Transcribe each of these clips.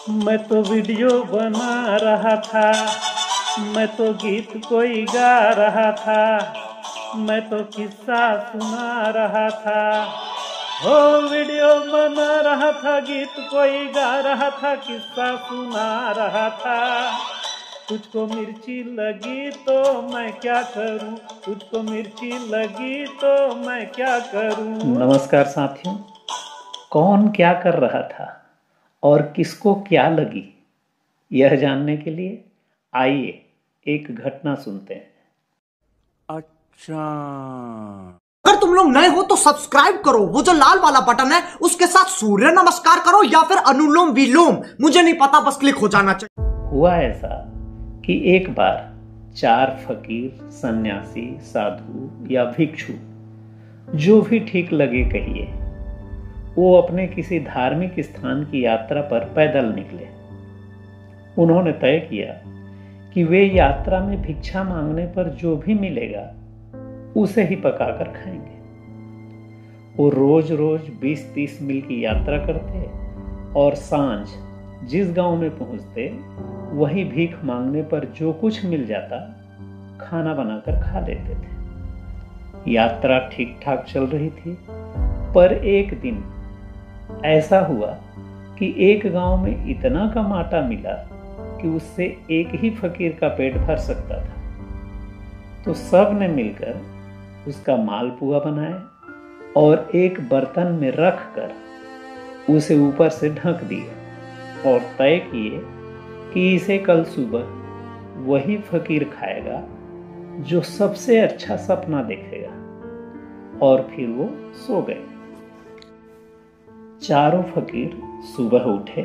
मैं तो वीडियो बना रहा था, मैं तो गीत कोई गा रहा था, मैं तो किस्सा सुना रहा था। हो वीडियो बना रहा था, गीत कोई गा रहा था, किस्सा सुना रहा था। तुझको मिर्ची लगी तो मैं क्या करूं, तुझको मिर्ची लगी तो मैं क्या करूं। नमस्कार साथियों, कौन क्या कर रहा था और किसको क्या लगी, यह जानने के लिए आइए एक घटना सुनते हैं। अच्छा, अगर तुम लोग नए हो तो सब्सक्राइब करो, वो जो लाल वाला बटन है उसके साथ सूर्य नमस्कार करो या फिर अनुलोम विलोम, मुझे नहीं पता, बस क्लिक हो जाना चाहिए। हुआ ऐसा कि एक बार 4 फकीर, सन्यासी, साधु या भिक्षु, जो भी ठीक लगे कहिए, वो अपने किसी धार्मिक स्थान की यात्रा पर पैदल निकले। उन्होंने तय किया कि वे यात्रा में भिक्षा मांगने पर जो भी मिलेगा उसे ही पकाकर खाएंगे। वो रोज रोज 20-30 मील की यात्रा करते और सांझ जिस गांव में पहुंचते वहीं भीख मांगने पर जो कुछ मिल जाता खाना बनाकर खा लेते थे। यात्रा ठीक ठाक चल रही थी, पर एक दिन ऐसा हुआ कि एक गांव में इतना कम आटा मिला कि उससे एक ही फकीर का पेट भर सकता था। तो सब ने मिलकर उसका मालपुआ बनाया और एक बर्तन में रख कर उसे ऊपर से ढक दिया और तय किए कि इसे कल सुबह वही फकीर खाएगा जो सबसे अच्छा सपना देखेगा। और फिर वो सो गए। चारों फकीर सुबह उठे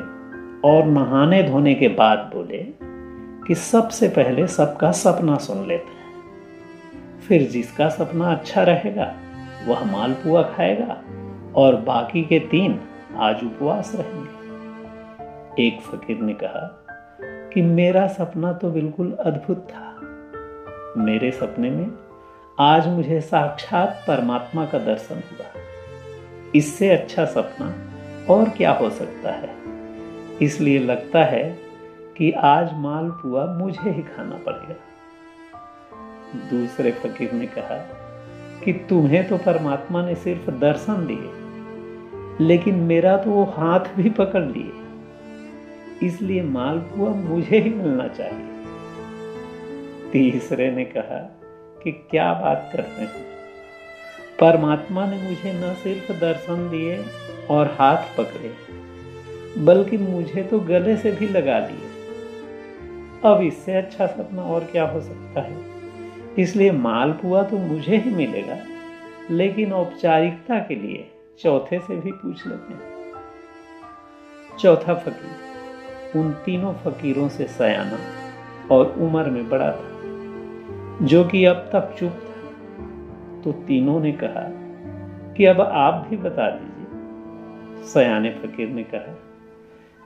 और नहाने धोने के बाद बोले कि सबसे पहले सबका सपना सुन लेते हैं, फिर जिसका सपना अच्छा रहेगा वह मालपुआ खाएगा और बाकी के 3 आज उपवास रहेंगे। एक फकीर ने कहा कि मेरा सपना तो बिल्कुल अद्भुत था। मेरे सपने में आज मुझे साक्षात परमात्मा का दर्शन हुआ। इससे अच्छा सपना और क्या हो सकता है, इसलिए लगता है कि आज मालपुआ मुझे ही खाना पड़ेगा। दूसरे फकीर ने कहा कि तुम्हें तो परमात्मा ने सिर्फ दर्शन दिए, लेकिन मेरा तो वो हाथ भी पकड़ लिए, इसलिए मालपुआ मुझे ही मिलना चाहिए। तीसरे ने कहा कि क्या बात करते हैं, परमात्मा ने मुझे न सिर्फ दर्शन दिए और हाथ पकड़े, बल्कि मुझे तो गले से भी लगा लिए। अब इससे अच्छा सपना और क्या हो सकता है, इसलिए मालपुआ तो मुझे ही मिलेगा, लेकिन औपचारिकता के लिए चौथे से भी पूछ लेते हैं। चौथा फकीर उन तीनों फकीरों से सयाना और उम्र में बड़ा था, जो कि अब तक चुप था। तो तीनों ने कहा कि अब आप भी बता दीजिए। सयाने फकीर ने कहा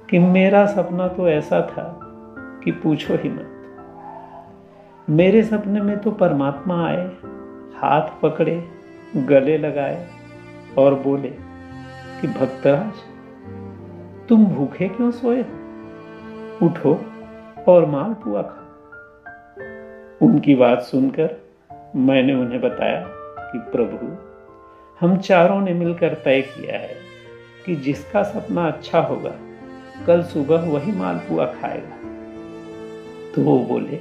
कि मेरा सपना तो ऐसा था कि पूछो ही मत। मेरे सपने में तो परमात्मा आए, हाथ पकड़े, गले लगाए और बोले कि भक्तराज, तुम भूखे क्यों सोए हो, उठो और मालपुआ खाओ। उनकी बात सुनकर मैंने उन्हें बताया कि प्रभु, हम चारों ने मिलकर तय किया है कि जिसका सपना अच्छा होगा कल सुबह वही मालपुआ खाएगा। तो वो बोले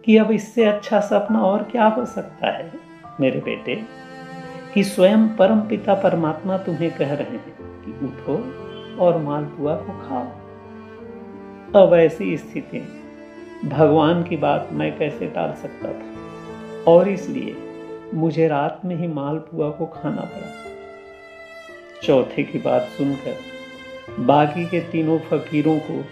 कि अब इससे अच्छा सपना और क्या हो सकता है मेरे बेटे, कि स्वयं परम पिता परमात्मा तुम्हें कह रहे हैं कि उठो और मालपुआ को खाओ। अब ऐसी स्थिति में भगवान की बात मैं कैसे टाल सकता था, और इसलिए मुझे रात में ही मालपुआ को खाना पड़ा। चौथे की बात सुनकर बाकी के तीनों फकीरों को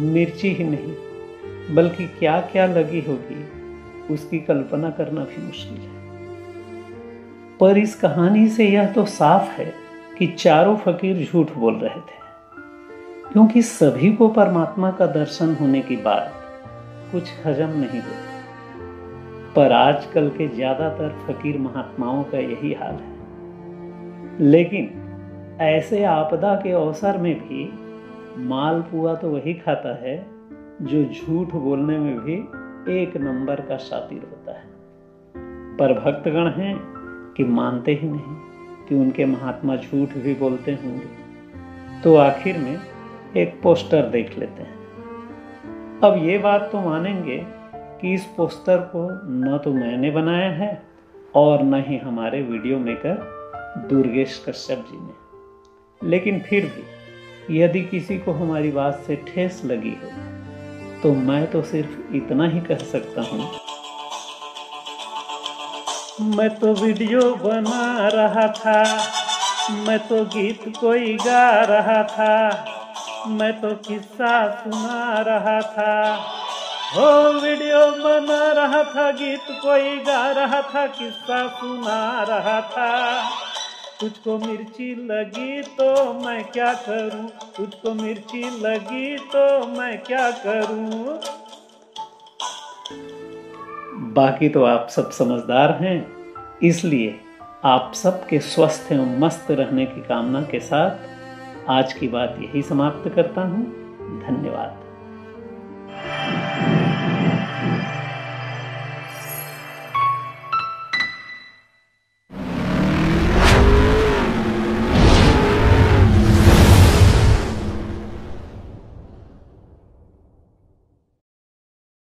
मिर्ची ही नहीं बल्कि क्या क्या लगी होगी उसकी कल्पना करना भी मुश्किल है। पर इस कहानी से यह तो साफ है कि चारों फकीर झूठ बोल रहे थे, क्योंकि सभी को परमात्मा का दर्शन होने की बात कुछ हजम नहीं होता। पर आजकल के ज्यादातर फकीर महात्माओं का यही हाल है। लेकिन ऐसे आपदा के अवसर में भी मालपुआ तो वही खाता है जो झूठ बोलने में भी 1 नंबर का शातिर होता है। पर भक्तगण हैं कि मानते ही नहीं कि उनके महात्मा झूठ भी बोलते होंगे। तो आखिर में एक पोस्टर देख लेते हैं। अब ये बात तो मानेंगे कि इस पोस्टर को न तो मैंने बनाया है और न ही हमारे वीडियो मेकर दुर्गेश कश्यप जी ने। लेकिन फिर भी यदि किसी को हमारी बात से ठेस लगी हो तो मैं तो सिर्फ इतना ही कह सकता हूँ, मैं तो वीडियो बना रहा था, मैं तो गीत कोई गा रहा था, मैं तो किस्सा सुना रहा था। हो वीडियो बना रहा था, गीत कोई गा रहा था, किस्सा सुना रहा था। तुझको मिर्ची लगी तो मैं क्या करूं, तुझको मिर्ची लगी तो मैं क्या करूं। बाकी तो आप सब समझदार हैं, इसलिए आप सबके स्वस्थ एवं मस्त रहने की कामना के साथ आज की बात यही समाप्त करता हूं। धन्यवाद।